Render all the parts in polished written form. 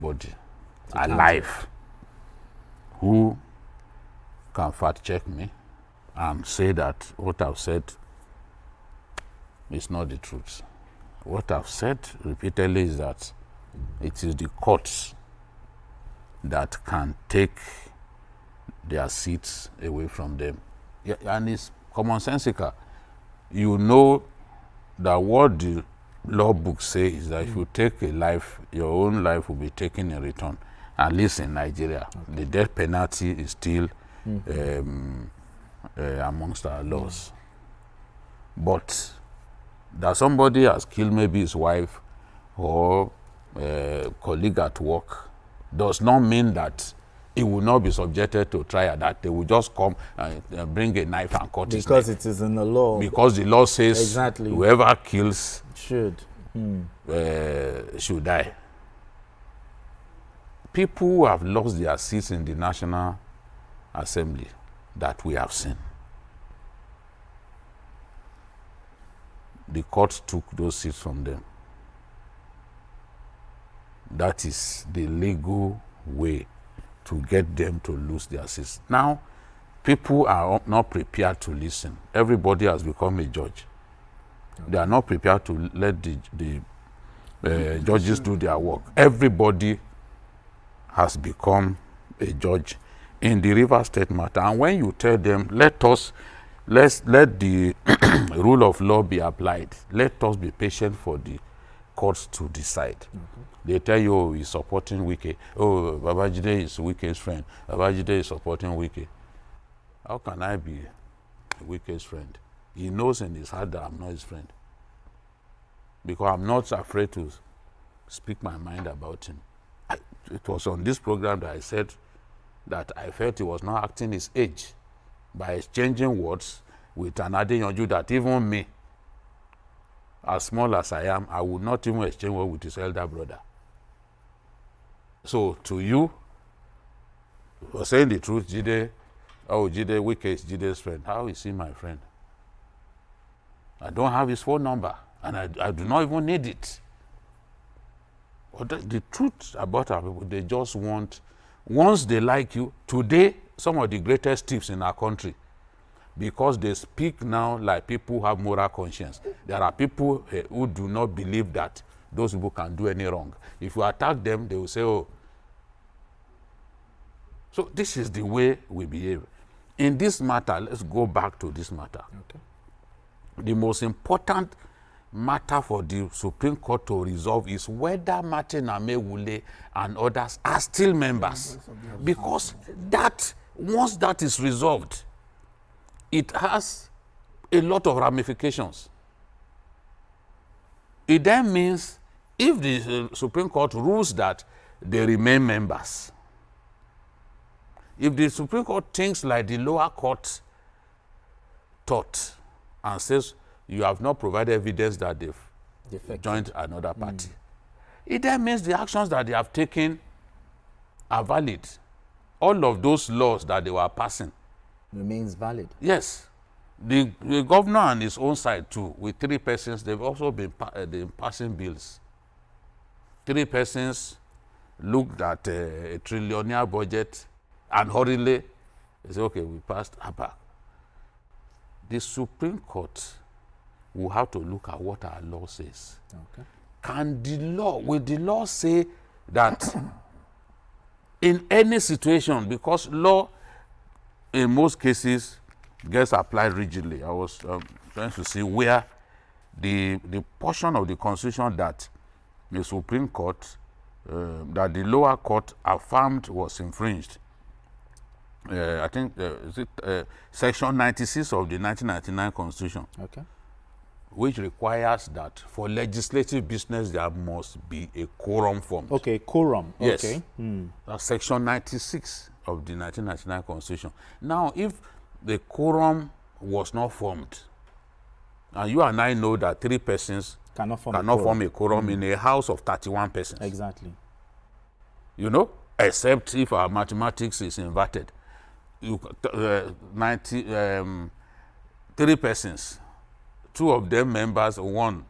body alive who can fact check me and say that what I've said is not the truth. What I've said repeatedly is that it is the courts that can take their seats away from them. Yeah, and it's commonsensical. You know that what the law books say is that if you take a life, your own life will be taken in return. At least in Nigeria, the death penalty is still amongst our laws. But that somebody has killed maybe his wife or a colleague at work does not mean that he will not be subjected to trial, that they will just come and bring a knife and cut his neck. Because it is in the law. Because the law says exactly. Whoever kills should die. People who have lost their seats in the National Assembly that we have seen, the court took those seats from them. That is the legal way to get them to lose their seats. Now, people are not prepared to listen. Everybody has become a judge. They are not prepared to let the judges do their work. Everybody has become a judge in the River State matter. And when you tell them, let the rule of law be applied, let us be patient for the courts to decide. They tell you, oh, he's supporting Wike. Oh, Babajide is Wike's friend. Babajide is supporting Wike. How can I be Wike's friend? He knows in his heart that I'm not his friend. Because I'm not afraid to speak my mind about him. It was on this program that I said that I felt he was not acting his age by exchanging words with an Adeyanju that even me, as small as I am, I would not even exchange words with his elder brother. So to you, for saying the truth, Jide, Wike is Jide's friend. How is he my friend? I don't have his phone number, and I do not even need it. But the truth about our people, they just want, once they like you, today, some of the greatest thieves in our country, because they speak now like people who have moral conscience. There are people who do not believe that those people can do any wrong. If you attack them, they will say, oh. So this is the way we behave. In this matter, let's go back to this matter. Okay. The most important matter for the Supreme Court to resolve is whether Martin Amewule and others are still members. Because that, once that is resolved, it has a lot of ramifications. It then means if the Supreme Court rules that they remain members, if the Supreme Court thinks like the lower court thought and says you have not provided evidence that they've joined another party, it then means the actions that they have taken are valid. All of those laws that they were passing remains valid. Yes. The governor on his own side too, with 3 persons, they've also been passing bills. 3 persons looked at a trillionaire budget and hurriedly they say, okay, we passed ABA. The Supreme Court will have to look at what our law says. Okay. Will the law say that in any situation, because law in most cases gets applied rigidly. I was trying to see where the portion of the Constitution that the Supreme Court, that the lower court affirmed was infringed. I think Section 96 of the 1999 Constitution, okay, which requires that for legislative business there must be a quorum formed. Okay, quorum. Yes. Okay. That's Section 96 of the 1999 Constitution. Now, if the quorum was not formed, and you and I know that 3 persons cannot form a quorum in a house of 31 persons. Exactly. You know, except if our mathematics is inverted. 3 persons, 2 of them members, 1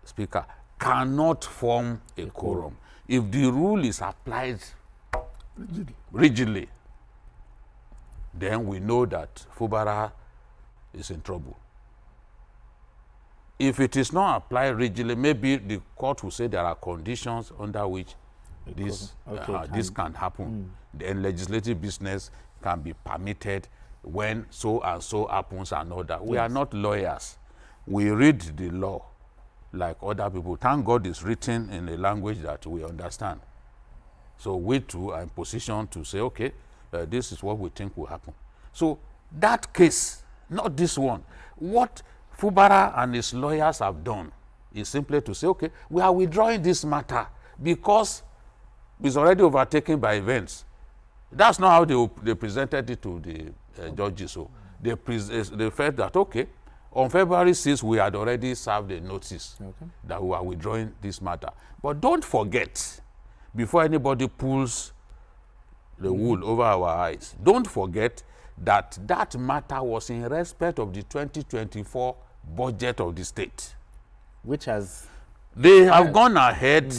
speaker, cannot form a quorum. if the rule is applied rigidly, then we know that Fubara is in trouble. If it is not applied rigidly, maybe the court will say there are conditions under which this can happen. Then legislative business can be permitted when so and so happens and all that. We are not lawyers. We read the law like other people. Thank God it's written in a language that we understand. So we too are in position to say, okay, this is what we think will happen. So that case, not this one, what Fubara and his lawyers have done is simply to say, okay, we are withdrawing this matter because it's already overtaken by events. That's not how they presented it to the judges. So they felt that, okay, on February 6th, we had already served a notice that we are withdrawing this matter. But don't forget, before anybody pulls the wool over our eyes, don't forget that that matter was in respect of the 2024 budget of the state. Which has... They have gone ahead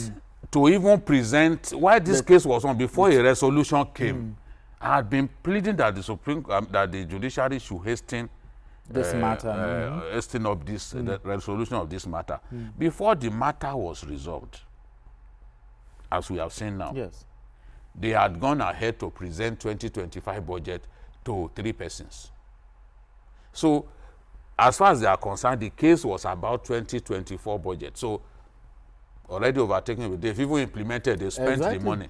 to even present, why this case was on before a resolution came. I had been pleading that the judiciary should hasten this matter. Hasten up this the resolution of this matter. Before the matter was resolved, as we have seen now, they had gone ahead to present 2025 budget to 3 persons. So, as far as they are concerned, the case was about 2024 budget. So, already overtaken, they've even implemented, they spent the money.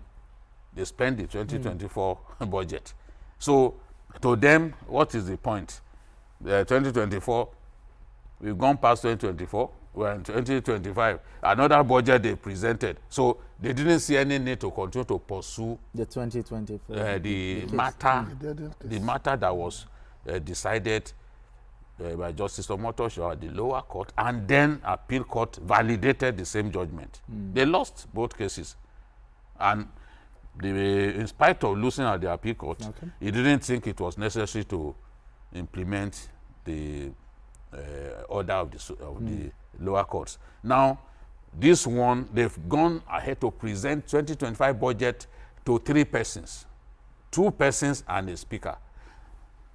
They spent the 2024 budget. So, to them, what is the point? 2024, we've gone past 2024, we're in 2025. Another budget they presented. So, they didn't see any need to continue to pursue the 2024 the matter that was decided by Justice Omotosho at the lower court, and then appeal court validated the same judgment. They lost both cases, and in spite of losing at the appeal court, he didn't think it was necessary to implement the order of the lower courts. Now, this one, they've gone ahead to present 2025 budget to 3 persons, 2 persons and a speaker.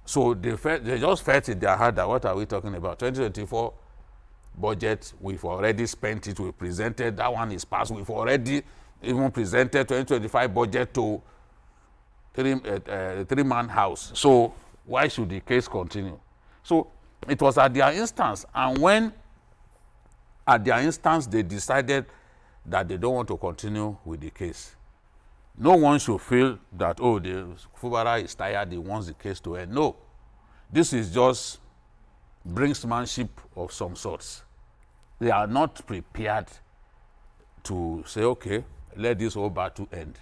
So they just felt in their heart that what are we talking about? 2024 budget, we've already spent it, we presented, that one is passed, we've already even presented 2025 budget to 3-man house. So why should the case continue? So it was at their instance, and when at their instance they decided that they don't want to continue with the case, no one should feel that, oh, the Fubara is tired, he wants the case to end. No. This is just brinksmanship of some sorts. They are not prepared to say, okay, let this whole battle end.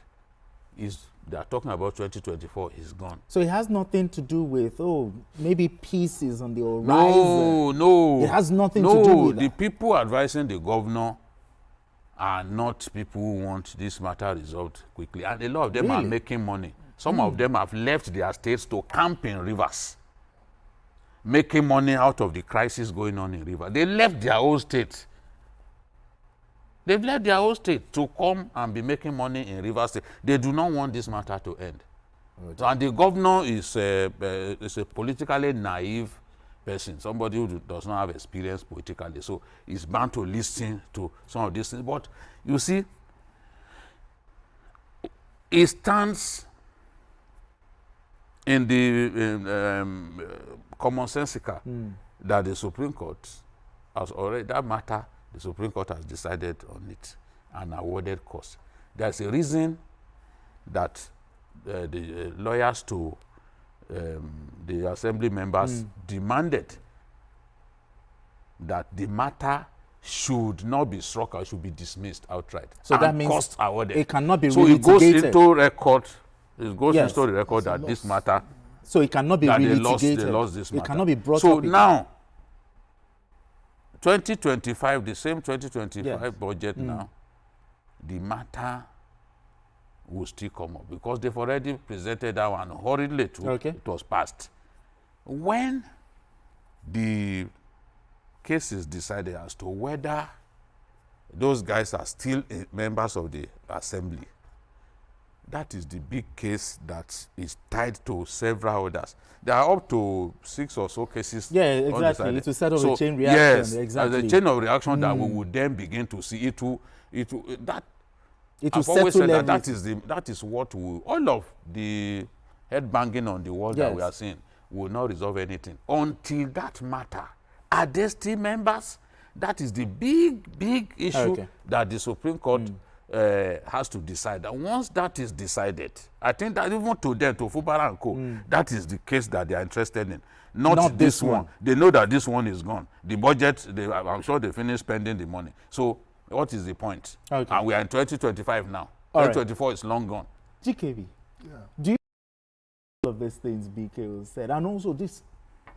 They are talking about 2024 is gone. So it has nothing to do with, oh, maybe peace is on the horizon. No. It has nothing to do with the that. people advising the governor are not people who want this matter resolved quickly. And a lot of them are making money. Some of them have left their states to camp in rivers, making money out of the crisis going on in rivers. They left their own state. They've left their own state to come and be making money in rivers state. They do not want this matter to end. So, and the governor is a politically naive person, somebody who does not have experience politically, so he's bound to listen to some of these things. But you see, it stands in the commonsensical that the Supreme Court has already, that matter, the Supreme Court has decided on it and awarded costs. There's a reason that the lawyers to the assembly members demanded that the matter should not be struck or should be dismissed outright. So and that means costs awarded. It cannot be so it goes into record. It goes Yes. into the record that this matter, So it cannot be that relitigated. they lost this matter. It cannot be brought so up. now, 2025, the same 2025 budget now, the matter will still come up because they've already presented that one hurriedly too. It was passed. When the case is decided as to whether those guys are still members of the assembly. That is the big case that is tied to several others. There are up to 6 or so cases. Yeah, exactly. Undecided. It will set off So, a chain reaction. yes, Exactly. as a chain of reaction that we would then begin to see it will that. It will I've always said settle that is what all of the head banging on the wall that we are seeing will not resolve anything until that matter. Are they still members? That is the big issue that the Supreme Court has to decide. And once that is decided, I think that even to them, to Fubara and Co., that is the case that they are interested in. Not this one. They know that this one is gone. The budget, I'm sure they finished spending the money. So what is the point? Okay. And we are in 2025 now. All 2024 is long gone. GKV, do you all of these things BK said, and also this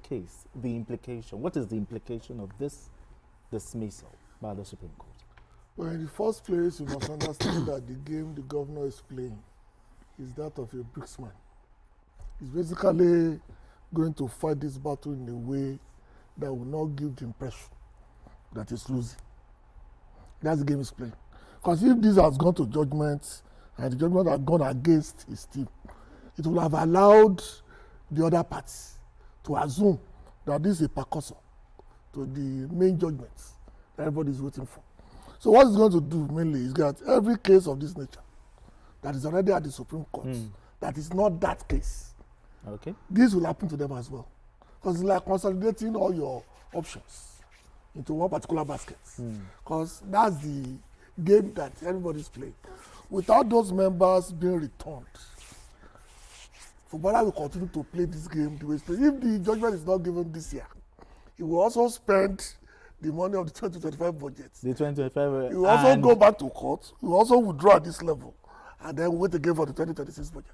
case, the implication, what is the implication of this dismissal by the Supreme Court? Well, in the first place, you must understand that the game the governor is playing is that of a bricksman. He's basically going to fight this battle in a way that will not give the impression that he's losing. That's the game he's playing. Because if this has gone to judgment, and the judgment has gone against his team, it will have allowed the other parties to assume that this is a precursor to the main judgments that everybody is waiting for. So what it's going to do mainly is that every case of this nature that is already at the Supreme Court, that is not that case, this will happen to them as well. Because it's like consolidating all your options into one particular basket. Because that's the game that everybody's playing. Without those members being returned, Fubara will continue to play this game the way it's played. If the judgment is not given this year, he will also spend the money of the 2025 budget. The 2025. He will also go back to court. He will also withdraw at this level, and then wait again for the 2026 budget.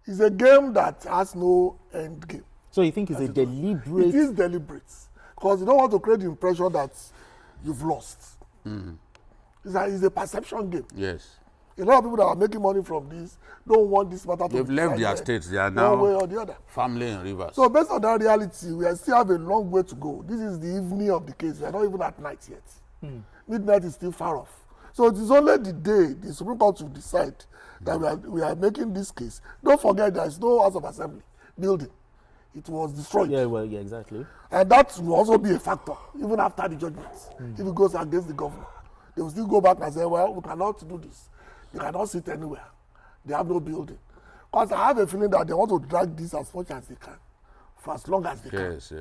It's a game that has no end game. So you think it's a deliberate? It is deliberate, because you don't want to create the impression that you've lost. It's a perception game. Yes. A lot of people that are making money from this don't want this matter to They've be left their states. They are now one way or the other. family in Rivers. So based on that reality, we still have a long way to go. This is the evening of the case. We are not even at night yet. Midnight is still far off. So it is only the day the Supreme Court will decide that we are making this case. Don't forget there is no House of Assembly building. It was destroyed. Yeah, well, yeah, exactly. And that will also be a factor, even after the judgment. If it goes against the governor, they will still go back and say, well, we cannot do this. They cannot sit anywhere. They have no building. Because I have a feeling that they want to drag this as much as they can, for as long as they can. Yes.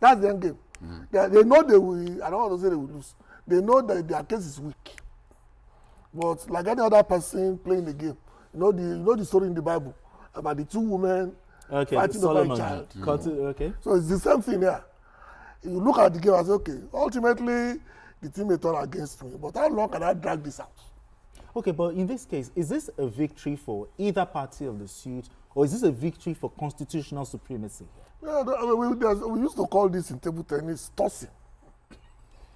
That's the end game. They know they will, I don't want to say they will lose. They know that their case is weak. But like any other person playing the game, you know the story in the Bible about the two women fighting over a child. So it's the same thing here. You look at the game and say, okay, ultimately the team may turn against me, but how long can I drag this out? Okay, but in this case, is this a victory for either party of the suit, or is this a victory for constitutional supremacy? Yeah, we used to call this in table tennis tossing.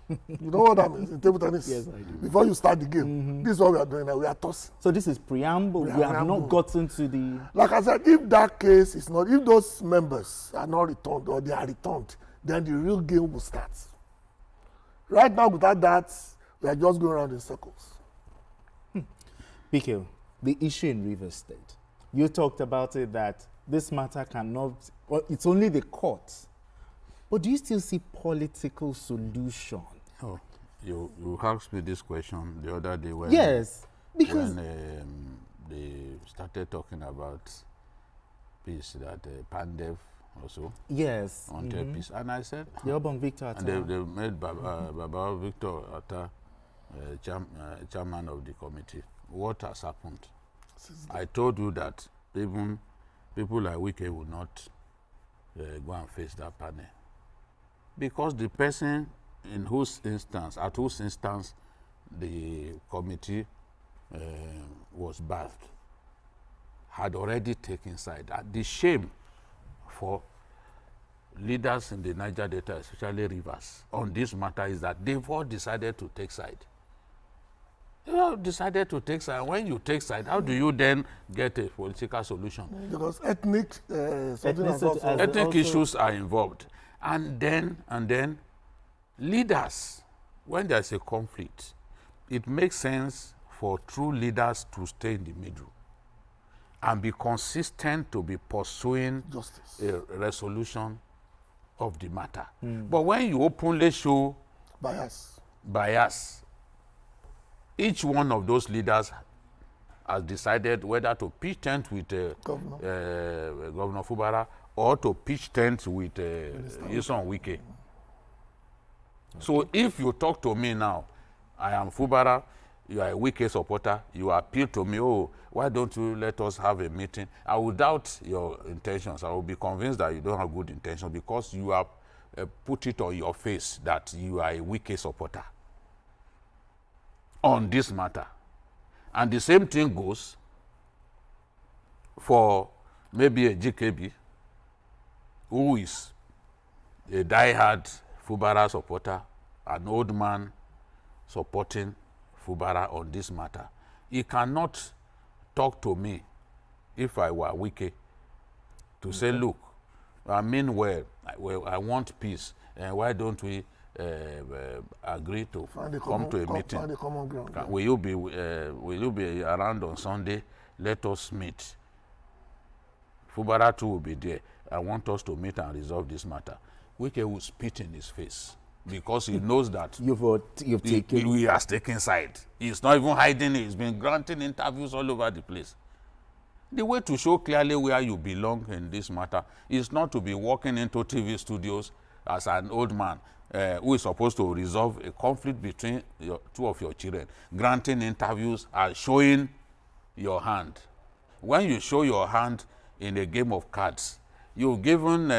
You know what that means in table tennis? Yes, I do. Before you start the game, this is what we are doing now. We are tossing. So this is preamble. We have not gotten to the... Like I said, if that case is not, if those members are not returned or they are returned, then the real game will start. Right now, without that, we are just going around in circles. BK, the issue in Rivers State, you talked about it that this matter cannot, well, it's only the courts. But do you still see political solution? Oh, you asked me this question the other day when because when they started talking about peace, that Pandev also wanted peace, and I said the Urban Victor and they made Baba Victor Atta chairman of the committee. What has happened? I told you that even people like Wike will not go and face that panel, because the person at whose instance the committee was bathed had already taken side. And the shame for leaders in the Niger Delta, especially Rivers, on this matter is that they've all decided to take side. They all decided to take side. When you take side, how do you then get a political solution? Because ethnic issues are involved. And then leaders when there's a conflict, it makes sense for true leaders to stay in the middle and be consistent to be pursuing Justice. a resolution of the matter. But when you openly show bias, each one of those leaders has decided whether to pitch tent with Governor Fubara or to pitch tent with Nyesom Wike. So if you talk to me now, I am Fubara, you are a Wike supporter, you appeal to me, oh, why don't you let us have a meeting? I will doubt your intentions. I will be convinced that you don't have good intentions because you have put it on your face that you are a Wike supporter on this matter. And the same thing goes for maybe a GKB who is a diehard Fubara supporter, an old man supporting Fubara on this matter. He cannot talk to me if I were Wike to say, look, I mean well, I want peace, and why don't we agree to come to a meeting? Find a common ground. Will you be around on Sunday? Let us meet. Fubara too will be there. I want us to meet and resolve this matter. Wike will spit in his face because he knows that he has taken side. He's not even hiding it. He's been granting interviews all over the place. The way to show clearly where you belong in this matter is not to be walking into TV studios as an old man who is supposed to resolve a conflict between two of your children, granting interviews and showing your hand. When you show your hand in a game of cards, you've given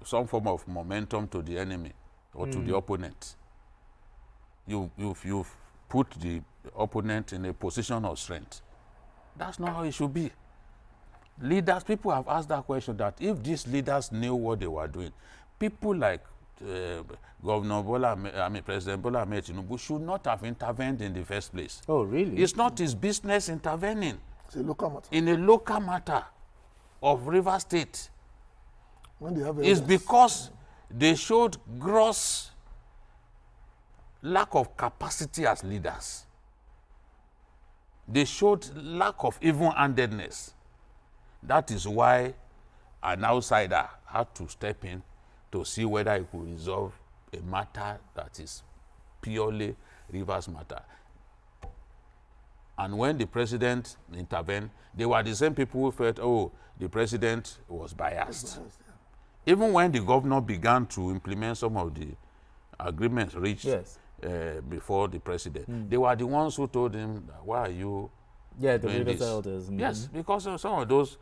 some form of momentum to the enemy or to the opponent. You've put the opponent in a position of strength. That's not how it should be. Leaders, people have asked that question, that if these leaders knew what they were doing, people like President Bola Ahmed Tinubu should not have intervened in the first place. Oh, really? It's not his business intervening. It's a local matter. In a local matter of Rivers State. When they have It's because they showed gross lack of capacity as leaders. They showed lack of even-handedness. That is why an outsider had to step in to see whether he could resolve a matter that is purely Rivers matter. And when the president intervened, they were the same people who felt, oh, the president was biased. Even when the governor began to implement some of the agreements reached before the president, they were the ones who told him, why are you the doing Rivers this? elders. Yes, because of some of those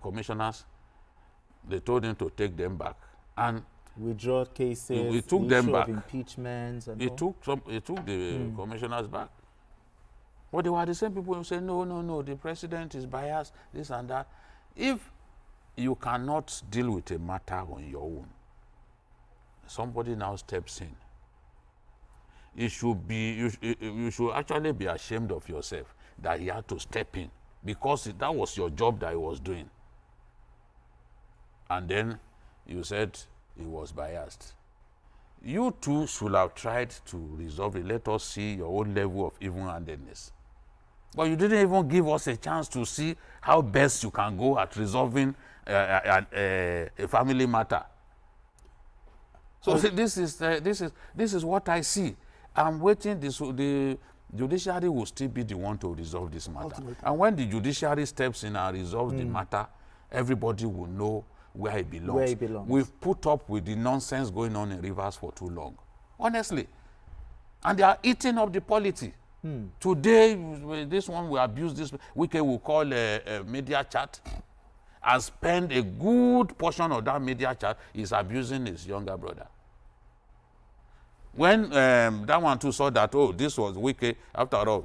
commissioners, they told him to take them back. And withdraw cases, we took them back. Impeachments and He took the commissioners back. But they were the same people who said, no, the president is biased, this and that. If you cannot deal with a matter on your own, somebody now steps in. You should actually be ashamed of yourself that he had to step in, because that was your job that he was doing. And then you said he was biased. You too should have tried to resolve it. Let us see your own level of even-handedness. But you didn't even give us a chance to see how best you can go at resolving a family matter. So this is what I see. I'm waiting. The judiciary will still be the one to resolve this matter. Ultimately. And when the judiciary steps in and resolves the matter, everybody will know where it belongs. We've put up with the nonsense going on in Rivers for too long, honestly. And they are eating up the polity. Today, this one will abuse this. Wike will call a media chat and spend a good portion of that media chat is abusing his younger brother. When that one too saw that, oh, this was Wike, after all,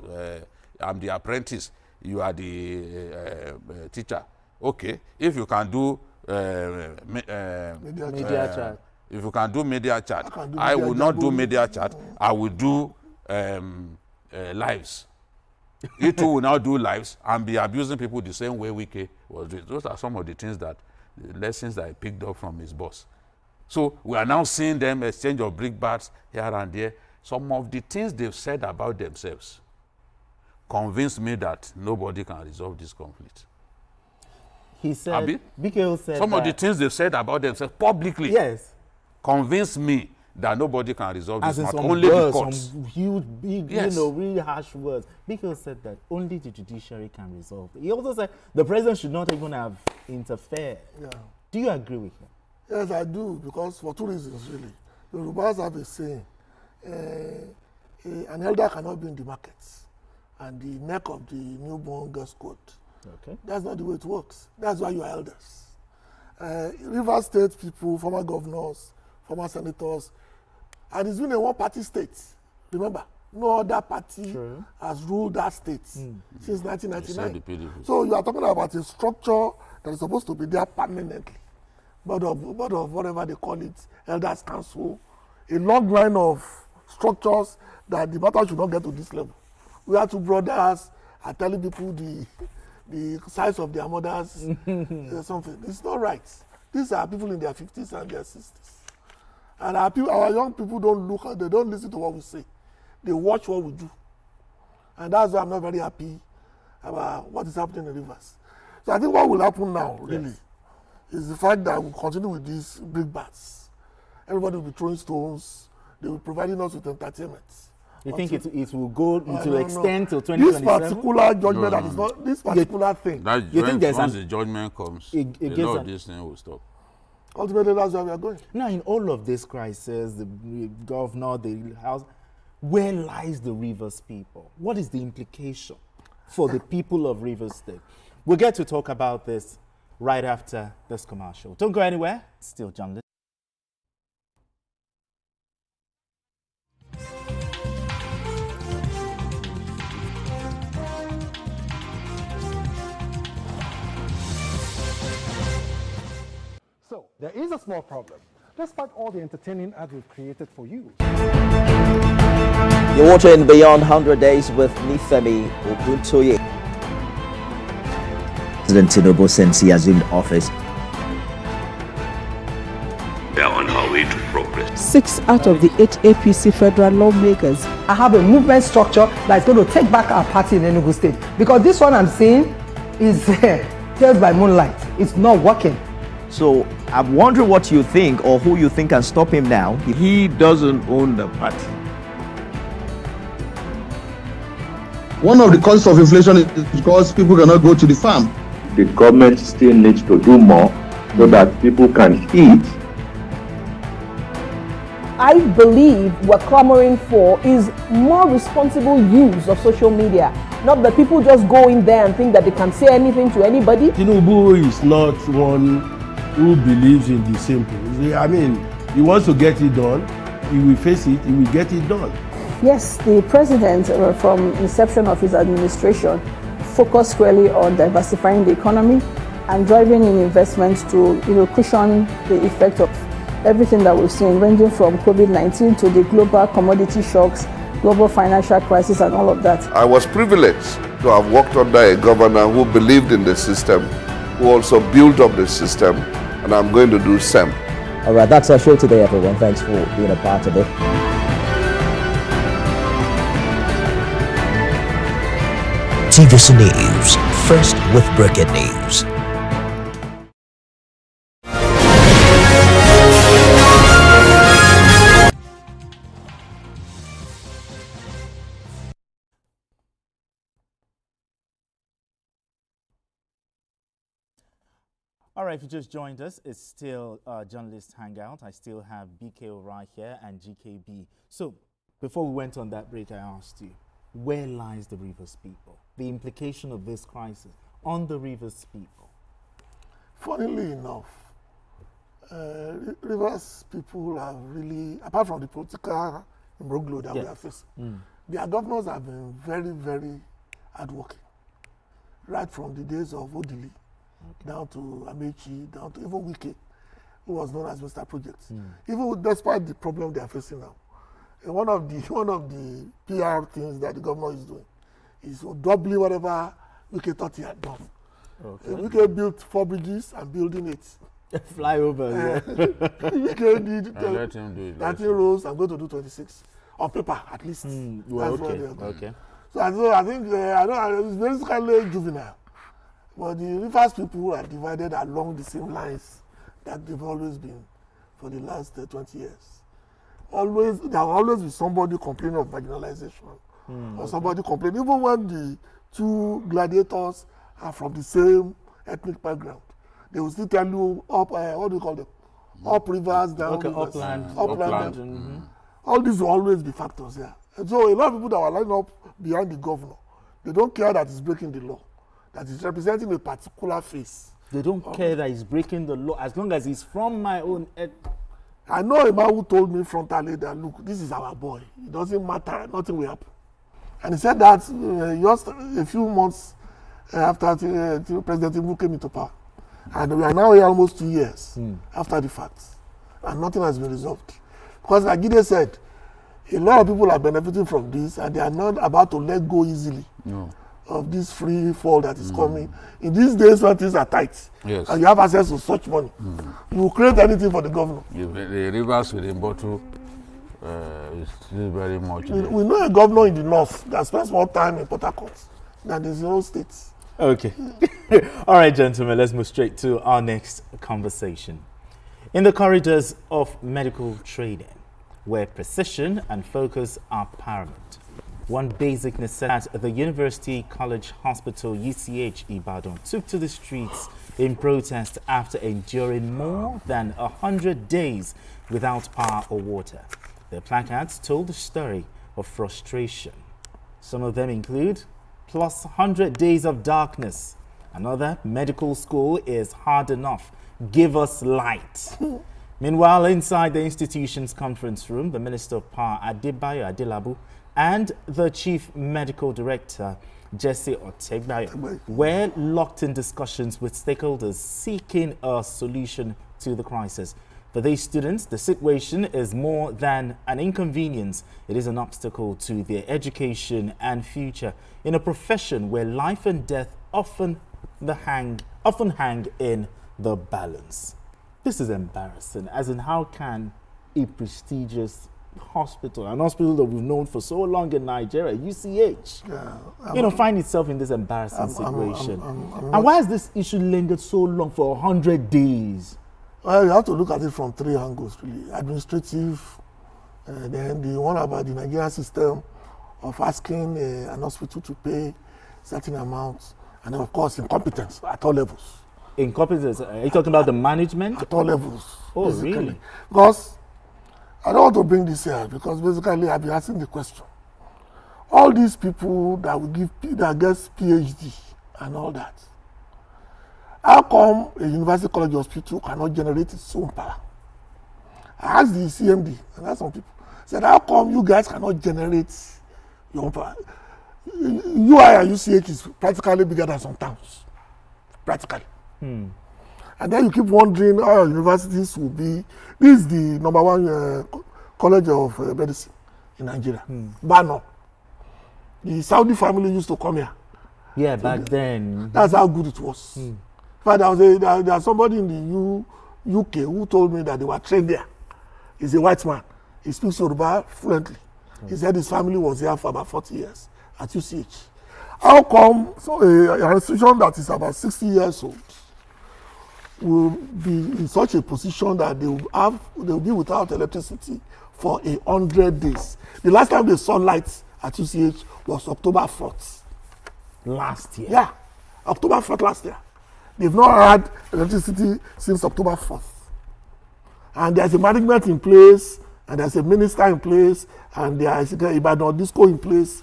I'm the apprentice, you are the teacher. Okay, if you can do media chat. If you can do media chat, I will not do media chat. I will do lives. You two will now do lives and be abusing people the same way Wike was doing. Those are some of the things that lessons that he picked up from his boss. So we are now seeing them exchange of brickbats here and there. Some of the things they've said about themselves convinced me that nobody can resolve this conflict. He said, BKO said some of the things they've said about themselves publicly convinced me that nobody can resolve this matter. Only the courts. Some huge, big, really harsh words. BKO said that only the judiciary can resolve it. He also said the president should not even have interfered. Yeah. Do you agree with him? Yes, I do, because for two reasons, really. The Yorubas have a saying, an elder cannot be in the markets, and the neck of the newborn gets cut. Okay. That's not the way it works. That's why you are elders. River State people, former governors, former senators, and it's been a one-party state. Remember, no other party has ruled that state since 1999. So you are talking about a structure that is supposed to be there permanently. Board of whatever they call it, Elders Council, a long line of structures that the matter should not get to this level. We are two brothers are telling people the size of their mothers, something. It's not right. These are people in their 50s and their 60s. And our young people don't look at, they don't listen to what we say. They watch what we do. And that's why I'm not very happy about what is happening in Rivers. So I think what will happen now, really, is the fact that we'll continue with these brickbats. Everybody will be throwing stones. They will be providing us with entertainment. You think it will go into extend till 2027? This particular judgment that is not this particular thing. You think once the judgment comes, a lot of this thing will stop. Ultimately, that's where we are going. Now, in all of this crisis, the governor, the house, where lies the Rivers people? What is the implication for the people of Rivers State? We'll get to talk about this right after this commercial. Don't go anywhere. Still John. So, there is a small problem, despite all the entertaining ads we've created for you. You're watching Beyond 100 Days with Nifemi Oguntoye. President Tinubu, since he assumed office, they are on our way to progress. 6 out of the 8 APC federal lawmakers. I have a movement structure that's going to take back our party in Enugu State. Because this one I'm seeing is tales by moonlight. It's not working. So I'm wondering what you think, or who you think can stop him now. He doesn't own the party. One of the causes of inflation is because people cannot go to the farm. The government still needs to do more so that people can eat. I believe what clamoring for is more responsible use of social media. Not that people just go in there and think that they can say anything to anybody. Tinubu is not one who believes in the simple. I mean, he wants to get it done. He will face it. He will get it done. Yes, the president, from inception of his administration, focused squarely on diversifying the economy and driving in investments to, cushion the effect of everything that we've seen, ranging from COVID-19 to the global commodity shocks, global financial crisis, and all of that. I was privileged to have worked under a governor who believed in the system, who also built up the system, and I'm going to do same. All right, that's our show today, everyone. Thanks for being a part of it. TVC News, first with breaking news. All right, if you just joined us, it's still Journalist Hangout. I still have BKO right here and GKB. So, before we went on that break, I asked you, where lies the Rivers people? The implication of this crisis on the Rivers people? Funnily enough, Rivers people have really, apart from the political imbroglio that we are facing, their governors have been very, very hardworking. Right from the days of Odili, down to Amechi, down to even Wike, who was known as Mr. Project. Even despite the problem they are facing now, one of the PR things that the governor is doing is doubling whatever Wike thought he had done. Okay. Wike built 4 bridges and building 8. Flyover. Wike did let him do it. 13 roads. I'm going to do 26 on paper at least. Well, That's what they're okay. Okay. So I think I don't. It's basically juvenile, but the Rivers people are divided along the same lines that they've always been for the last 20 years. There will always be somebody complaining of marginalization, or somebody complaining, even when the 2 gladiators are from the same ethnic background. They will still tell you what do you call them? Up rivers, down rivers. Upland. All these will always be factors here. And so a lot of people that were lining up behind the governor, they don't care that he's breaking the law, that he's representing a particular face. They don't care that he's breaking the law as long as he's from my own. I know a man who told me frontally that, look, this is our boy. It doesn't matter, nothing will happen. And he said that just a few months after President Tinubu came into power. And we are now here almost 2 years after the fact. And nothing has been resolved. Because like Gide said, a lot of people are benefiting from this and they are not about to let go easily of this free fall that is coming. In these days when things are tight and you have access to such money, you will create anything for the governor. The rivers with a bottle is still very much. We know a governor in the north that spends more time in Port Harcourt than the zero states. Okay. All right, gentlemen, let's move straight to our next conversation. In the corridors of medical training, where precision and focus are paramount, one basic necessity at the University College Hospital UCH Ibadan took to the streets in protest after enduring more than 100 days without power or water. Their placards told the story of frustration. Some of them include plus 100 days of darkness. Another, medical school is hard enough. Give us light. Meanwhile, inside the institution's conference room, the Minister of Power, Adebayo Adelabu, and the Chief Medical Director, Jesse Otegbayo, were locked in discussions with stakeholders seeking a solution to the crisis. For these students, the situation is more than an inconvenience. It is an obstacle to their education and future in a profession where life and death often hang in the balance. This is embarrassing, as in how can a prestigious hospital, an hospital that we've known for so long in Nigeria, UCH, find itself in this embarrassing situation? And why has this issue lingered so long for 100 days? Well, you have to look at it from 3 angles, really. Administrative, then the one about the Nigerian system of asking an hospital to pay certain amounts, and of course, incompetence at all levels. Incompetence? Are you talking about the management? At all levels. Oh, basically. really? Because I don't want to bring this here, because basically I've been asking the question. All these people that will that gets PhD and all that, how come a university college hospital cannot generate its own power? I asked the CMD, and asked some people, said, how come you guys cannot generate your own power? UI and UCH is practically bigger than some towns. Practically. And then you keep wondering how universities will be. This is the #1 college of medicine in Nigeria. Bano. The Saudi family used to come here. Yeah, back then. That's how good it was. In fact, there was somebody in the UK who told me that they were trained there. He's a white man. He speaks Yoruba fluently. He said his family was here for about 40 years at UCH. How come an institution that is about 60 years old will be in such a position that they will be without electricity for 100 days? The last time they saw lights at UCH was October 4th. Last year? Yeah, October 4th last year. They've not had electricity since October 4th. And there's a management in place, and there's a minister in place, and there's a Ibadan Disco in place.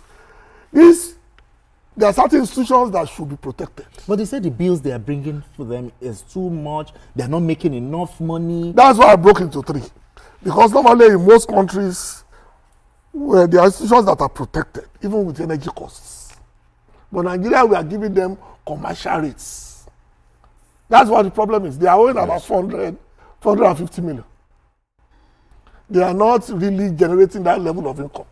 There are certain institutions that should be protected. But they said the bills they are bringing for them is too much. They're not making enough money. That's why I broke into 3. Because normally in most countries, where there are institutions that are protected, even with energy costs. But Nigeria, we are giving them commercial rates. That's what the problem is. They are owing about 450 million. They are not really generating that level of income.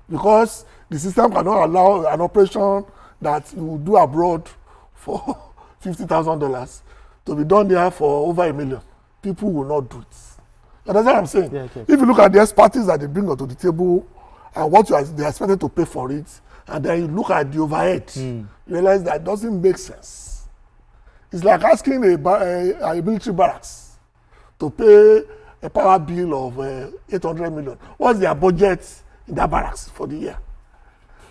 Because the system cannot allow an operation that you do abroad for $50,000 to be done there for over $1 million, people will not do it. You understand what I'm saying? Yeah, okay. If you look at the expertise that they bring onto the table and what they are expected to pay for it, and then you look at the overhead, you realize that doesn't make sense. It's like asking a military barracks to pay a power bill of 800 million. What's their budget in that barracks for the year?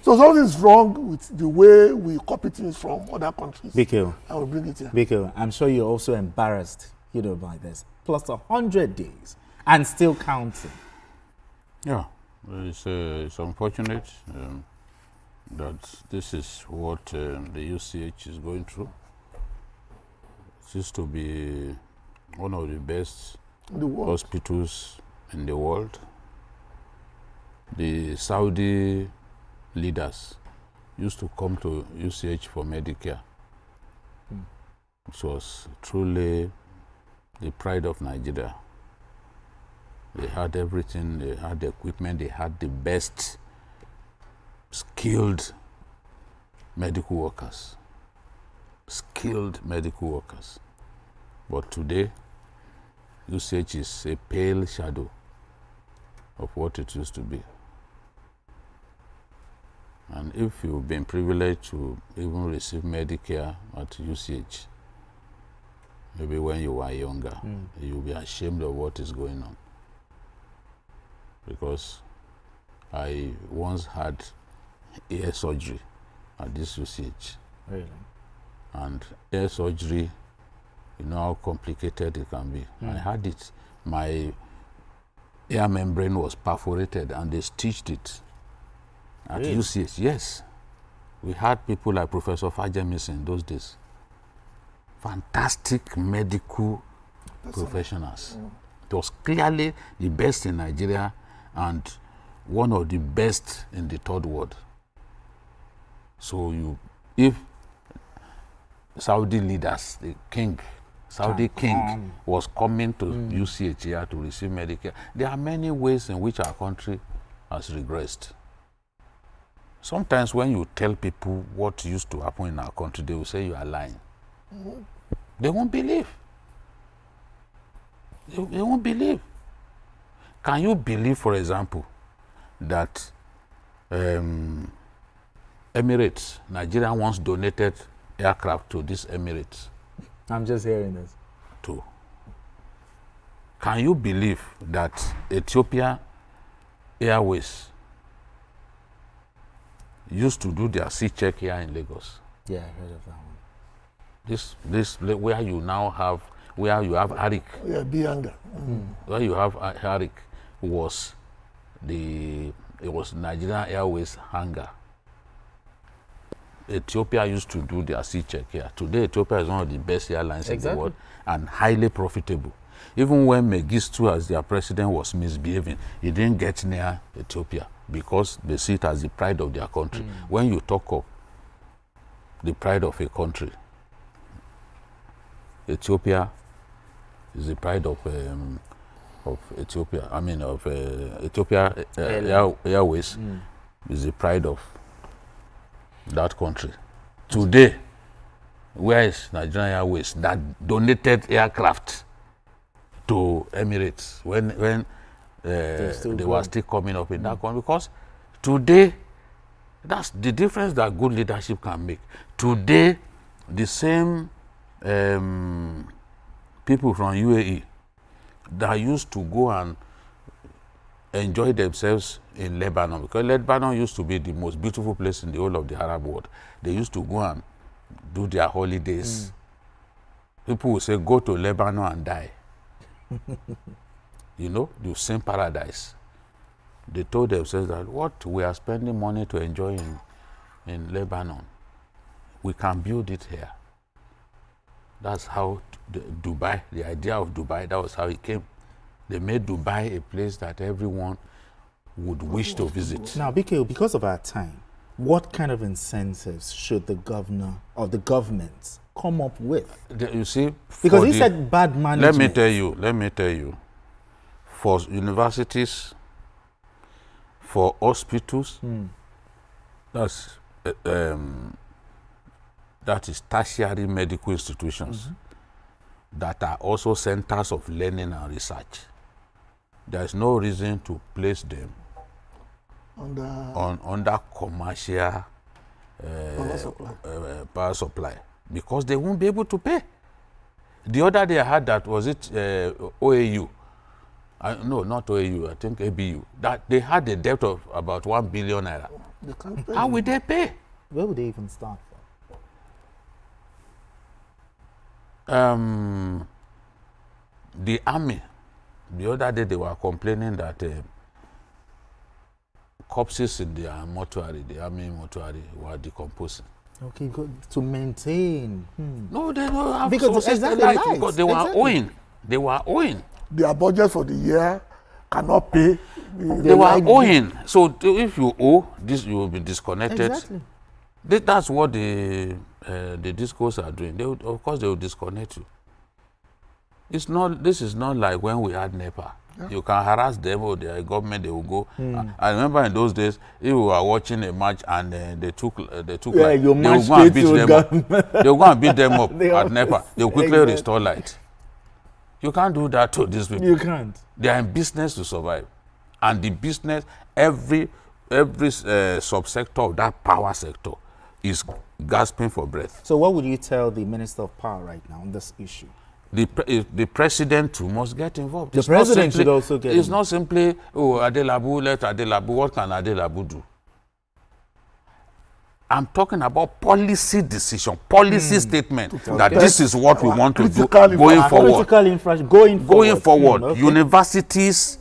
So something's wrong with the way we copy things from other countries. Biko, and we bring it here. Biko, I'm sure you're also embarrassed, by this. Plus 100 days and still counting. Yeah, it's unfortunate that this is what the UCH is going through. It used to be one of the best hospitals in the world. The Saudi leaders used to come to UCH for Medicare. It was truly the pride of Nigeria. They had everything, they had the equipment, they had the best skilled medical workers. Skilled medical workers. But today, UCH is a pale shadow of what it used to be. And if you've been privileged to even receive Medicare at UCH, maybe when you were younger, you'll be ashamed of what is going on. Because I once had ear surgery at this UCH. Really? And ear surgery, you know how complicated it can be. I had it. My ear membrane was perforated and they stitched it at UCH. Yes. We had people like Professor Fajemis in those days. Fantastic medical professionals. It was clearly the best in Nigeria and one of the best in the third world. So if Saudi leaders, the king, Saudi king was coming to UCH here to receive Medicare, there are many ways in which our country has regressed. Sometimes when you tell people what used to happen in our country, they will say you are lying. They won't believe. They won't believe. Can you believe, for example, that Emirates, Nigeria once donated aircraft to these Emirates? I'm just hearing this. Too. Can you believe that Ethiopia Airways used to do their sea check here in Lagos? Yeah, I heard of that one. This where you now have, where you have Arik. Yeah, Bianga. Where you have Arik was it was Nigerian Airways hangar. Ethiopia used to do their sea check here. Today, Ethiopia is one of the best airlines in the world and highly profitable. Even when Mengistu, as their president, was misbehaving, he didn't get near Ethiopia because they see it as the pride of their country. When you talk of the pride of a country, Ethiopia is the pride of Ethiopia. I mean, of Ethiopia Airways is the pride of that country. Today, where is Nigerian Airways that donated aircraft to Emirates when they were still coming up in that country? Because today, that's the difference that good leadership can make. Today, the same people from UAE that used to go and enjoy themselves in Lebanon, because Lebanon used to be the most beautiful place in the whole of the Arab world. They used to go and do their holidays. People would say, go to Lebanon and die. You know, the same paradise. They told themselves that what we are spending money to enjoy in Lebanon, we can build it here. That's how Dubai, the idea of Dubai, that was how it came. They made Dubai a place that everyone would wish to visit. Now, BK, because of our time, what kind of incentives should the governor or the government come up with? You see, because he said bad management. Let me tell you, for universities, for hospitals, that's that is tertiary medical institutions, that are also centers of learning and research. There is no reason to place them under commercial power supply, because they won't be able to pay. The other day I had that, was it OAU? No, not OAU, I think ABU. That they had a debt of about 1 billion naira. They can't pay. How will they pay? Where would they even start The army, the other day they were complaining that corpses in the mortuary, the army mortuary, were decomposing. Okay, good. To maintain. No, they don't have because exactly right, right. because they were owing. They were owing. Their budget for the year cannot pay. They were owing. So if you owe, this you will be disconnected. Exactly. That's what the discos are doing. Of course, they will disconnect you. It's not. This is not like when we had NEPA. Yeah. You can harass them or their government. They will go. I remember in those days, if we were watching a match and they took like, they will go and beat them up. They will go and beat them up at NEPA. They will quickly restore light. You can't do that to these people. You can't. They are in business to survive, and the business, every subsector of that power sector is gasping for breath. So what would you tell the Minister of Power right now on this issue? The president too must get involved. The president should also get involved. It's not simply, oh, Adelabu, let Adelabu. What can Adelabu do? I'm talking about policy decision, policy statement, that this is what we want to do going forward. Critical infrastructure going forward. Okay. Universities,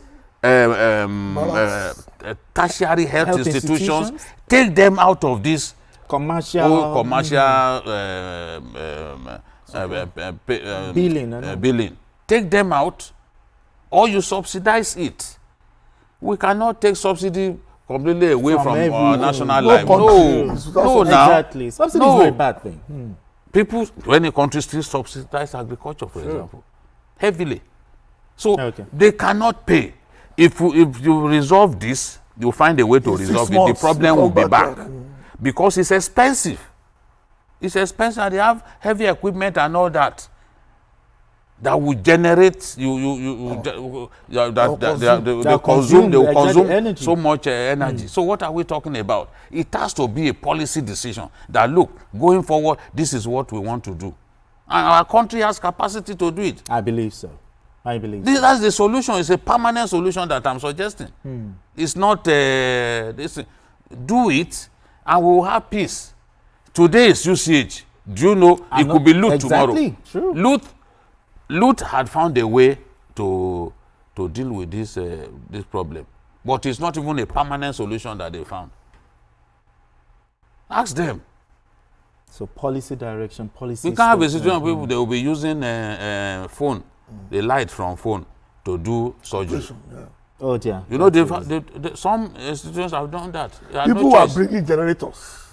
tertiary health institutions, take them out of this commercial billing. Take them out, or you subsidize it. We cannot take subsidy completely away from our national life. No, now. Exactly. Subsidy is not a bad thing. People, when a country still subsidize agriculture, for example, heavily. So they cannot pay. If you resolve this, you find a way to resolve it. The problem will be back. Because it's expensive. It's expensive, and they have heavy equipment and all that. That will generate they will consume so much energy. So what are we talking about? It has to be a policy decision that, look, going forward, this is what we want to do, and our country has capacity to do it. I believe so. That's the solution. It's a permanent solution that I'm suggesting. It's not this. Do it, and we will have peace. Today is UCH. Do you know it could be loot tomorrow? True. Loot had found a way to deal with this problem, but it's not even a permanent solution that they found. Ask them. So policy direction, policy. We can't have a situation where people they will be using phone, the light from phone, to do surgery. Oh dear. You know, some institutions have done that. People are bringing generators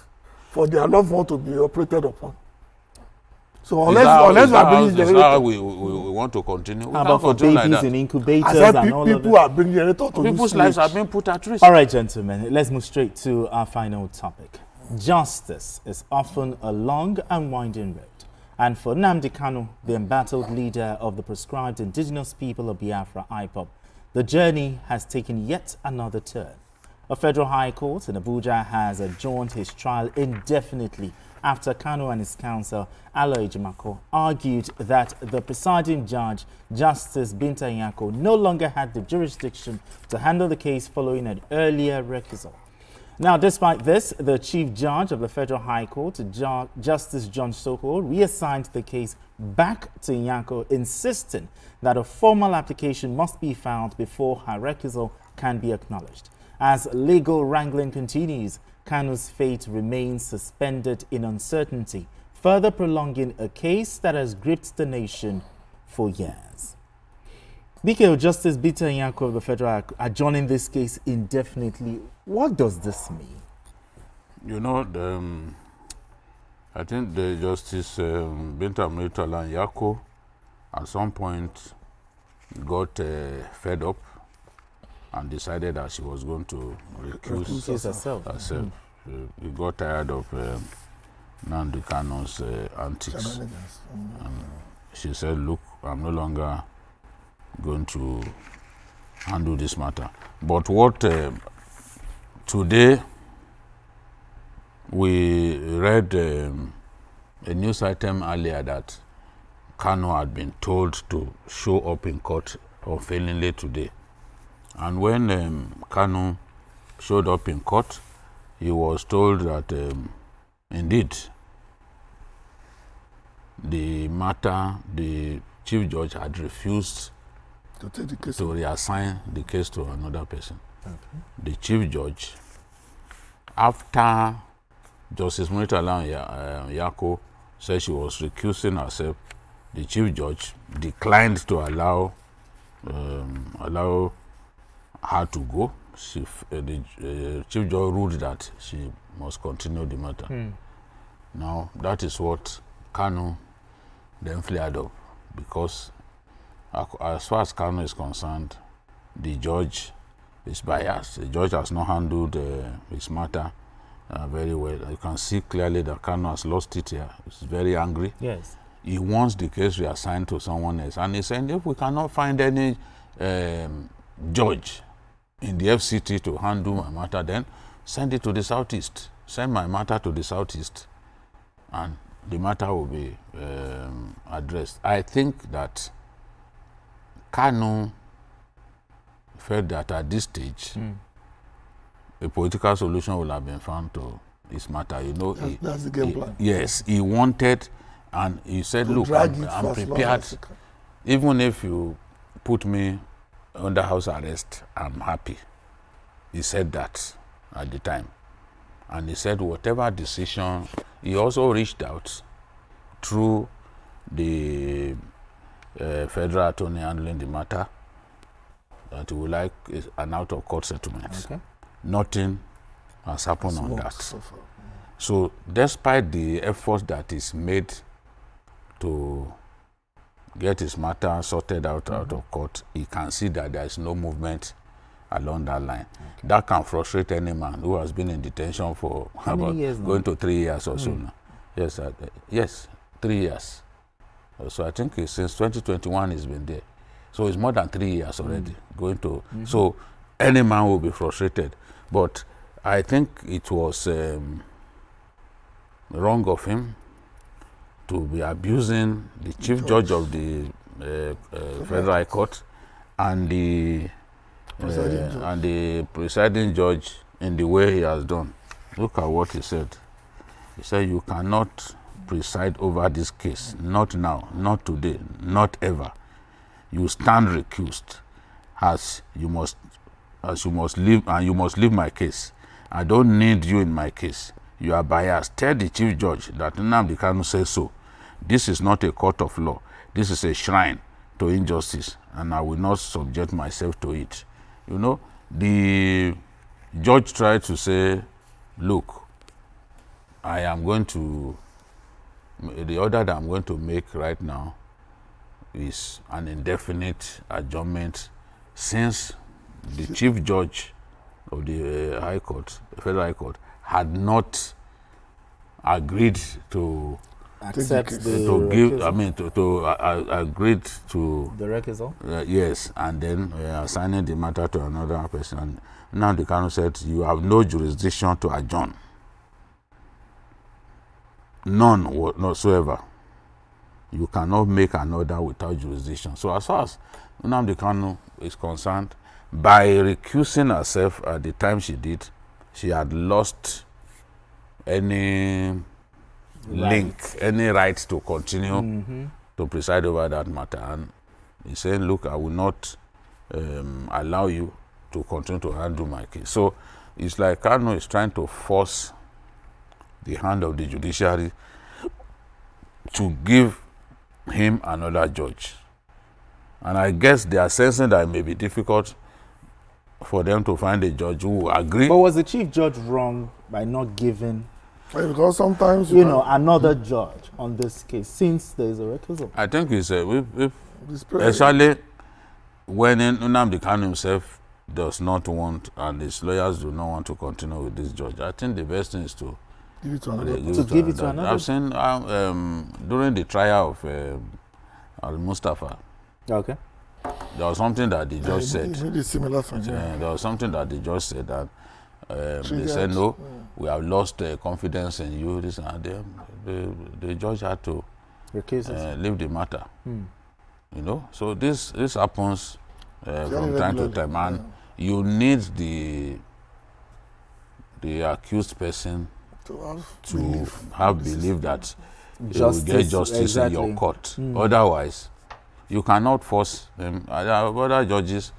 for their loved one to be operated upon. So unless we are bringing generators, we want to continue. How about for babies in incubators and all that? People are bringing generators to people's lives are being put at risk. All right, gentlemen, let's move straight to our final topic. Justice is often a long and winding road. And for Nnamdi Kanu, the embattled leader of the proscribed indigenous people of Biafra, IPOB, the journey has taken yet another turn. A federal high court in Abuja has adjourned his trial indefinitely after Kanu and his counsel, Aloy Ejimako, argued that the presiding judge, Justice Binta Nyako, no longer had the jurisdiction to handle the case following an earlier recusal. Now, despite this, the Chief Judge of the Federal High Court, Justice John Soko, reassigned the case back to Nyako, insisting that a formal application must be filed before her recusal can be acknowledged. As legal wrangling continues, Kanu's fate remains suspended in uncertainty, further prolonging a case that has gripped the nation for years. BKO, Justice Binta Nyako of the Federal adjourning this case indefinitely. What does this mean? You know, I think the Justice Binta Nyako at some point got fed up and decided that she was going to recuse herself. He got tired of Nnamdi Kanu's antics. And she said, look, I'm no longer going to handle this matter. But what today we read a news item earlier that Kanu had been told to show up in court unfailingly today. And when Kanu showed up in court, he was told that indeed the matter, the chief judge had refused to take the case, to reassign the case to another person. Okay. The chief judge, after Justice Muritala Yako said she was recusing herself, the chief judge declined to allow her to go. The chief judge ruled that she must continue the matter. Now, that is what Kanu then flared up, because as far as Kanu is concerned, the judge is biased. The judge has not handled his matter very well. You can see clearly that Kanu has lost it here. He's very angry. Yes. He wants the case reassigned to someone else. And he said, if we cannot find any judge in the FCT to handle my matter, then send it to the Southeast. Send my matter to the Southeast, and the matter will be addressed. I think that Kanu felt that at this stage, a political solution will have been found to this matter. You know, that's the game plan. Yes, he wanted, and he said, look, I'm prepared. Even if you put me under house arrest, I'm happy. He said that at the time. And he said whatever decision, he also reached out through the federal attorney handling the matter, that he would like an out-of-court settlement. Okay. Nothing has happened on that. So despite the effort that is made to get his matter sorted out of court, he can see that there is no movement along that line. Okay. That can frustrate any man who has been in detention for about going to 3 years or so now. Yes, yes, 3 years. So I think since 2021 he's been there. So it's more than 3 years already going to. So any man will be frustrated. But I think it was wrong of him to be abusing the chief judge of the Federal High Court and the presiding judge in the way he has done. Look at what he said. He said, you cannot preside over this case, not now, not today, not ever. You stand recused, as you must leave, and you must leave my case. I don't need you in my case. You are biased. Tell the chief judge that Nnamdi Kanu says so. This is not a court of law. This is a shrine to injustice, and I will not subject myself to it. You know, the judge tried to say, look, I am going to, the order that I'm going to make right now is an indefinite adjournment, since the chief judge of the High Court, the Federal High Court, had not agreed to accept the to give recusal. I mean to agreed to the recusal. Yes, and then assigning the matter to another person. Now the Kanu said, you have no jurisdiction to adjourn, none whatsoever. You cannot make an order without jurisdiction. So as far as Nnamdi Kanu is concerned, by recusing herself at the time she did, she had lost any link, any right to continue to preside over that matter. And he's saying, look, I will not allow you to continue to handle my case. So it's like Kanu is trying to force the hand of the judiciary to give him another judge. And I guess they are sensing that it may be difficult for them to find a judge who will agree. But was the chief judge wrong by not giving, because sometimes you know, another judge on this case, since there is a recusal? I think it's especially when Nnamdi Kanu himself does not want, and his lawyers do not want to continue with this judge. I think the best thing is to Give it to They another. give it to another. I've seen during the trial of Al-Mustafa, Okay. there was something that the judge said. Maybe similar thing. There was something that the judge said that they Triggered. said, no, we have lost confidence in you, this and that. The judge had to leave the matter. You know, so this happens from time to time, and you need the accused person to have belief that you will get justice in your court. Otherwise, you cannot force them. Other judges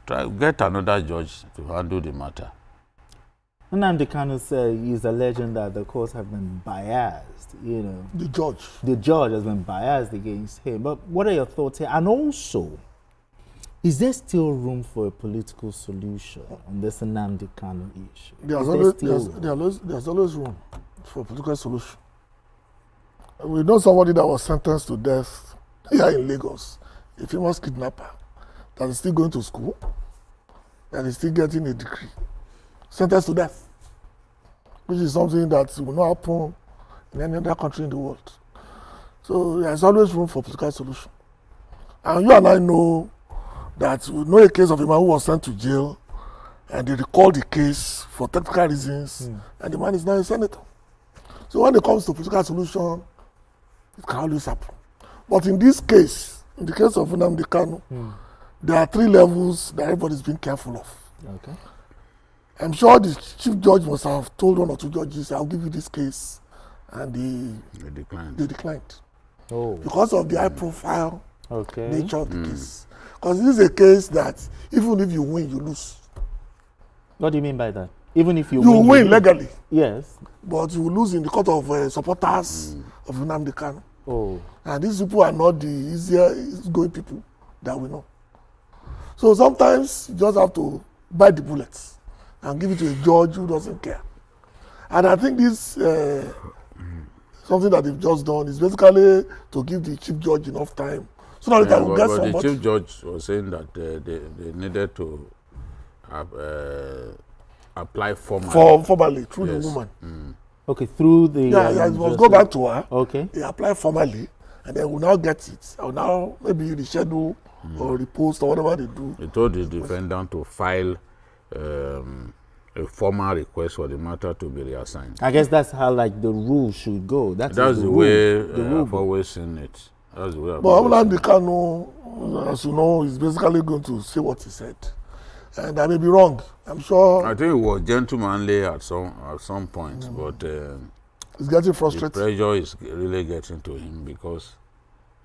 get another judge to handle the matter. Nnamdi Kanu said he's alleging that the courts have been biased, you know. The judge. The judge has been biased against him. But what are your thoughts here? And also, is there still room for a political solution on this Nnamdi Kanu issue? There's always room for a political solution. We know somebody that was sentenced to death here in Lagos, a famous kidnapper, that is still going to school, that is still getting a degree, sentenced to death, which is something that will not happen in any other country in the world. So there's always room for political solution. And you and I know that we know a case of a man who was sent to jail and they recalled the case for technical reasons and the man is now a senator. So when it comes to political solution, it can always happen. But in this case, in the case of Nnamdi Kanu, there are 3 levels that everybody's being careful of. Okay. I'm sure the chief judge must have told 1 or 2 judges, I'll give you this case, and they declined. Oh. Because of the high profile nature of the Mm. case. Because this is a case that even if you win, you lose. What do you mean by that? Even if you win legally. Yes. But you will lose in the court of supporters of Nnamdi Kanu. Oh. And these people are not the easiest going people that we know. So sometimes you just have to bite the bullets and give it to a judge who doesn't care. And I think this something that they've just done is basically to give the chief judge enough time so that they will get somebody. The chief judge was saying that they needed to apply formally. Through the woman. Okay, through the... Yeah, it must go back to her. Okay. They apply formally, and then we'll now get it. Or now, maybe the schedule or the post or whatever they do. They told the defendant to file a formal request for the matter to be reassigned. I guess that's how, like, the rule should go. That's the way I've always seen it. That's the way I've But always Nnamdi Kanu, as you know, is basically going to say what he said. And I may be wrong. I'm sure. I think it was gentlemanly at some point, but it's getting frustrating. The pressure is really getting to him because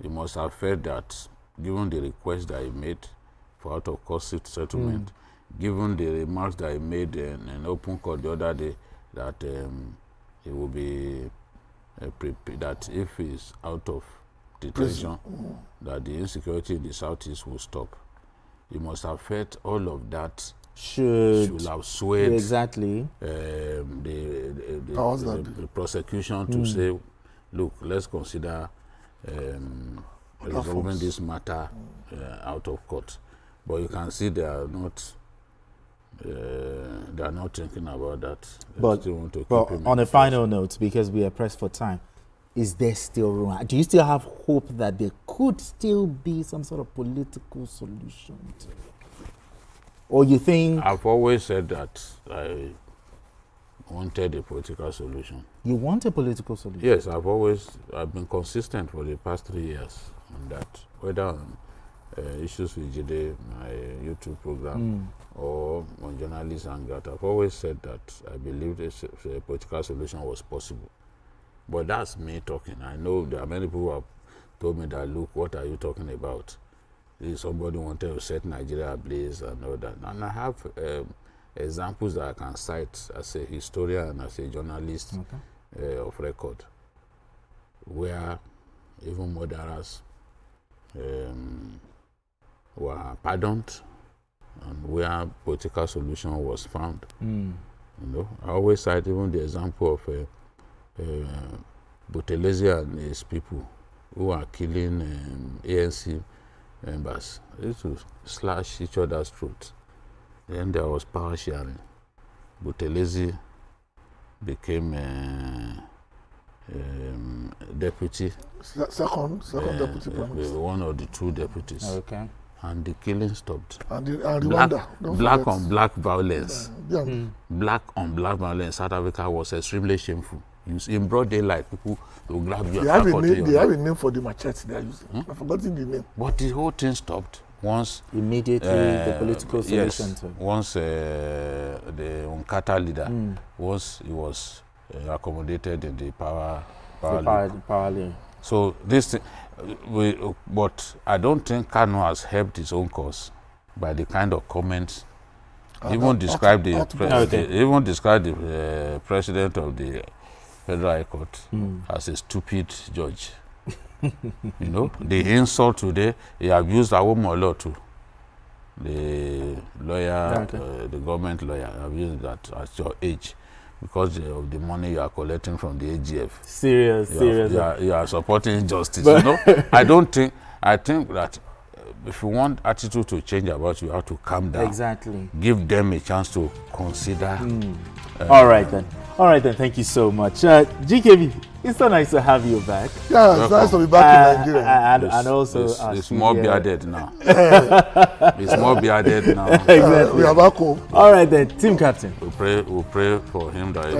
he must have felt that, given the request that he made for out-of-court settlement, given the remarks that he made in an open court the other day, that he will be that if he's out of detention, that the insecurity in the southeast will stop. You must have felt all of that should have swayed the prosecution to say, look, let's consider resolving this matter out of court. But you can see they are not thinking about that. But on a final note, because we are pressed for time, is there still room? Do you still have hope that there could still be some sort of political solution to it? Or you think... I've always said that I wanted a political solution. You want a political solution? Yes, I've been consistent for the past 3 years on that. Whether on Issues with Jide, my YouTube program, or on Journalist Hangout, I've always said that I believed a political solution was possible. But that's me talking. I know there are many people who have told me that, look, what are you talking about? Somebody wanted to set Nigeria ablaze and all that. And I have examples that I can cite as a historian and as a journalist of record, where even murderers were pardoned and where political solution was found. You know, I always cite even the example of Buthelezi and his people who are killing ANC members. They used to slash each other's throats. Then there was power sharing. Buthelezi became deputy. Second deputy prime minister. One of the two deputies. Okay. And the killing stopped. And Rwanda. Black on black violence. Yeah. Black on black violence in South Africa was extremely shameful. In broad daylight, people will grab you. They have a name for the machete they are using. I've forgotten the name. But the whole thing stopped once. Immediately, the political solution. Yes, once the Unkata leader, once he was accommodated in the power league. So this thing, but I don't think Kanu has helped his own cause by the kind of comments. Even described the president of the Federal High Court as a stupid judge. You know, the insult today, he abused Awomolo too. The lawyer, the government lawyer, abused that at your age because of the money you are collecting from the AGF. Serious. You are supporting injustice. You know, I think that if you want attitude to change about you have to calm down. Exactly. Give them a chance to consider. All right then. Thank you so much. GKB, it's so nice to have you back. Yeah, it's nice to be back in Nigeria. And also... It's more bearded now. It's more bearded now. Exactly. We are back home. All right then, team captain. We'll pray for him that he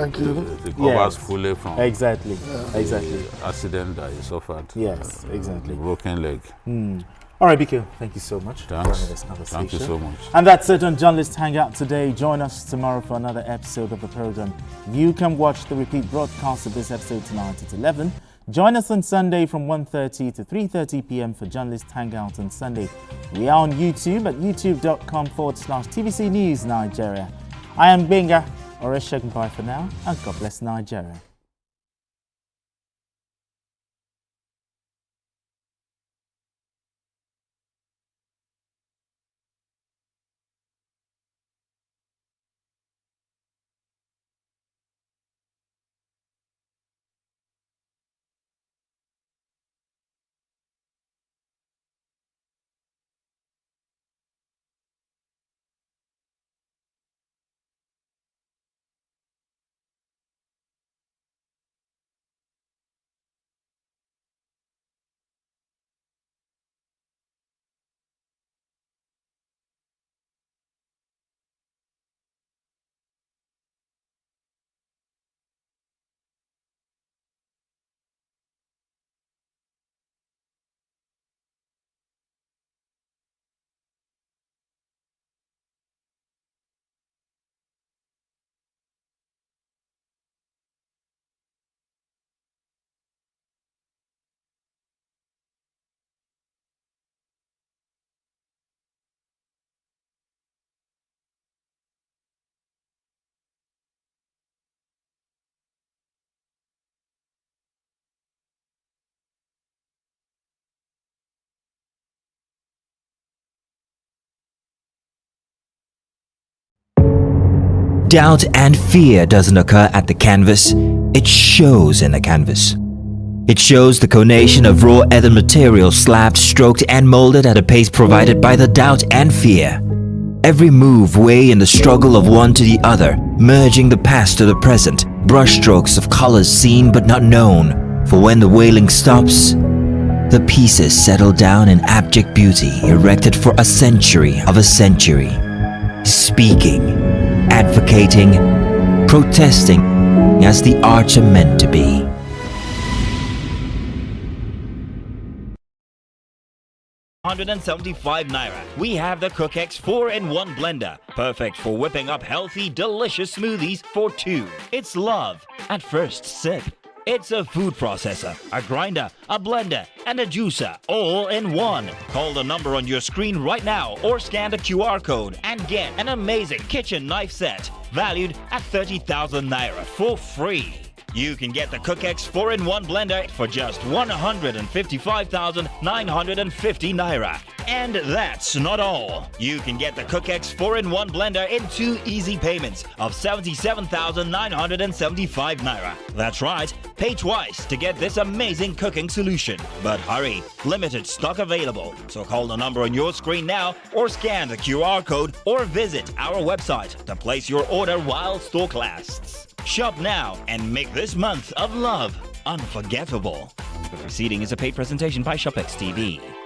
recovers fully from the accident that he suffered. Yes, exactly. Broken leg. All right, BK, thank you so much for having this conversation. Thank you so much. And that's it on Journalist Hangout today. Join us tomorrow for another episode of the program. You can watch the repeat broadcast of this episode tonight at 11. Join us on Sunday from 1:30 to 3:30 p.m. for Journalist Hangout on Sunday. We are on YouTube at youtube.com/TVC News Nigeria. I am Benga Oreshegun. Bye for now, and God bless Nigeria. Doubt and fear doesn't occur at the canvas, it shows in the canvas. It shows the conation of raw earthen material slabbed, stroked and molded at a pace provided by the doubt and fear. Every move way in the struggle of one to the other, merging the past to the present, brushstrokes of colors seen but not known. For when the wailing stops, the pieces settle down in abject beauty erected for a century of a century. Speaking, advocating, protesting as the arts are meant to be. £175. We have the CookX 4-in-1 blender, perfect for whipping up healthy, delicious smoothies for two. It's love at first sip. It's a food processor, a grinder, a blender, and a juicer, all in one. Call the number on your screen right now or scan the QR code and get an amazing kitchen knife set valued at 30,000 naira for free. You can get the CookX 4-in-1 blender for just 155,950 naira. And that's not all. You can get the CookX 4-in-1 blender in 2 easy payments of 77,975 naira. That's right, pay twice to get this amazing cooking solution. But hurry, limited stock available. So call the number on your screen now or scan the QR code or visit our website to place your order while stock lasts. Shop now and make this month of love unforgettable. The proceeding is a paid presentation by ShopX TV.